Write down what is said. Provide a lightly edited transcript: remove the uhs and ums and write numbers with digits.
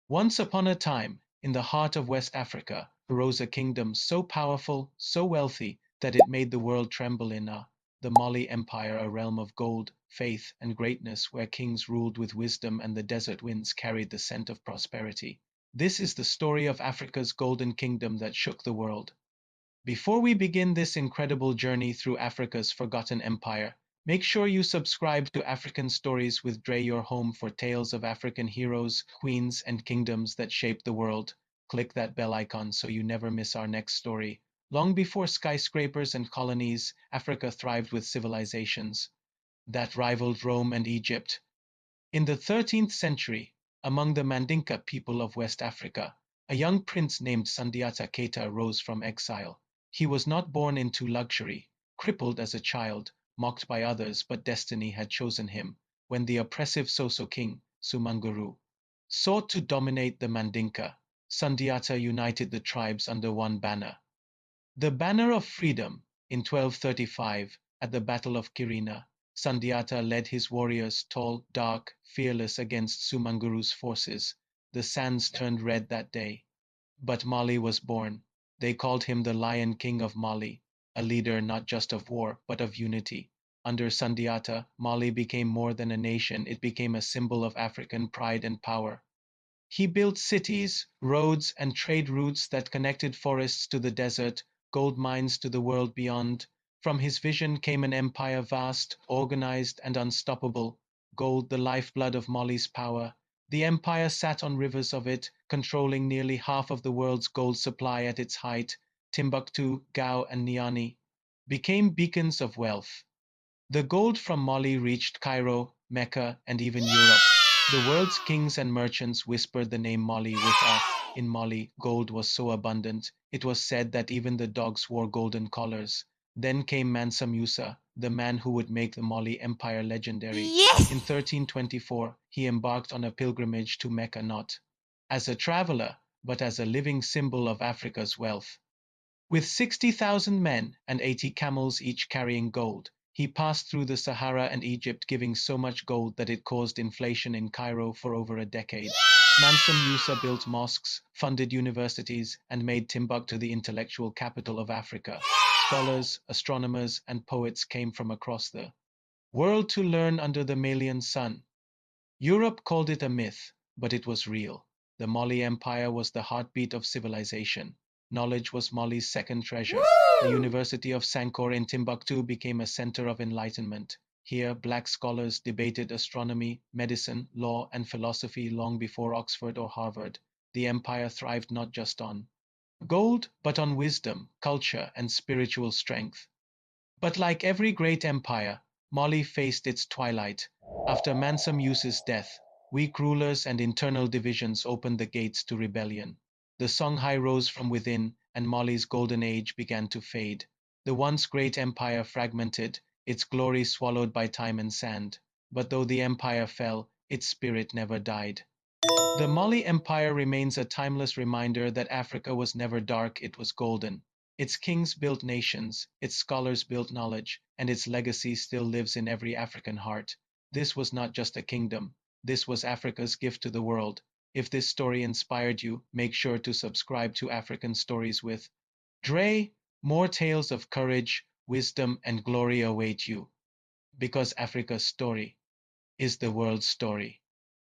Once upon a time, in the heart of West Africa, arose a kingdom so powerful, so wealthy, that it made the world tremble in awe. The Mali Empire, a realm of gold, faith, and greatness, where kings ruled with wisdom and the desert winds carried the scent of prosperity. This is the story of Africa's golden kingdom that shook the world. Before we begin this incredible journey through Africa's forgotten empire, make sure you subscribe to African Stories with Drey, your home for tales of African heroes, queens, and kingdoms that shaped the world. Click that bell icon so you never miss our next story. Long before skyscrapers and colonies, Africa thrived with civilizations that rivaled Rome and Egypt. In the 13th century, among the Mandinka people of West Africa, a young prince named Sundiata Keita rose from exile. He was not born into luxury, crippled as a child, mocked by others, but destiny had chosen him. When the oppressive Soso king, Sumanguru, sought to dominate the Mandinka, Sundiata united the tribes under one banner. The banner of freedom. In 1235, at the Battle of Kirina, Sundiata led his warriors, tall, dark, fearless, against Sumanguru's forces. The sands turned red that day. But Mali was born. They called him the Lion King of Mali, a leader not just of war, but of unity. Under Sundiata, Mali became more than a nation, it became a symbol of African pride and power. He built cities, roads, and trade routes that connected forests to the desert, gold mines to the world beyond. From his vision came an empire vast, organized, and unstoppable. Gold, the lifeblood of Mali's power. The empire sat on rivers of it, controlling nearly half of the world's gold supply at its height. Timbuktu, Gao, and Niani became beacons of wealth. The gold from Mali reached Cairo, Mecca, and even Europe. The world's kings and merchants whispered the name Mali with awe. In Mali, gold was so abundant, it was said that even the dogs wore golden collars. Then came Mansa Musa, the man who would make the Mali Empire legendary. In 1324, he embarked on a pilgrimage to Mecca, not as a traveler, but as a living symbol of Africa's wealth. With 60,000 men and 80 camels each carrying gold, he passed through the Sahara and Egypt, giving so much gold that it caused inflation in Cairo for over a decade. Mansa Musa built mosques, funded universities, and made Timbuktu the intellectual capital of Africa. Scholars, astronomers, and poets came from across the world to learn under the Malian sun. Europe called it a myth, but it was real. The Mali Empire was the heartbeat of civilization. Knowledge was Mali's second treasure. The University of Sankore in Timbuktu became a center of enlightenment. Here, black scholars debated astronomy, medicine, law, and philosophy long before Oxford or Harvard. The empire thrived not just on gold, but on wisdom, culture, and spiritual strength. But like every great empire, Mali faced its twilight. After Mansa Musa's death, weak rulers and internal divisions opened the gates to rebellion. The Songhai rose from within, and Mali's golden age began to fade. The once great empire fragmented, its glory swallowed by time and sand. But though the empire fell, its spirit never died. The Mali Empire remains a timeless reminder that Africa was never dark, it was golden. Its kings built nations, its scholars built knowledge, and its legacy still lives in every African heart. This was not just a kingdom, this was Africa's gift to the world. If this story inspired you, make sure to subscribe to African Stories with Drey. More tales of courage, wisdom, and glory await you, because Africa's story is the world's story.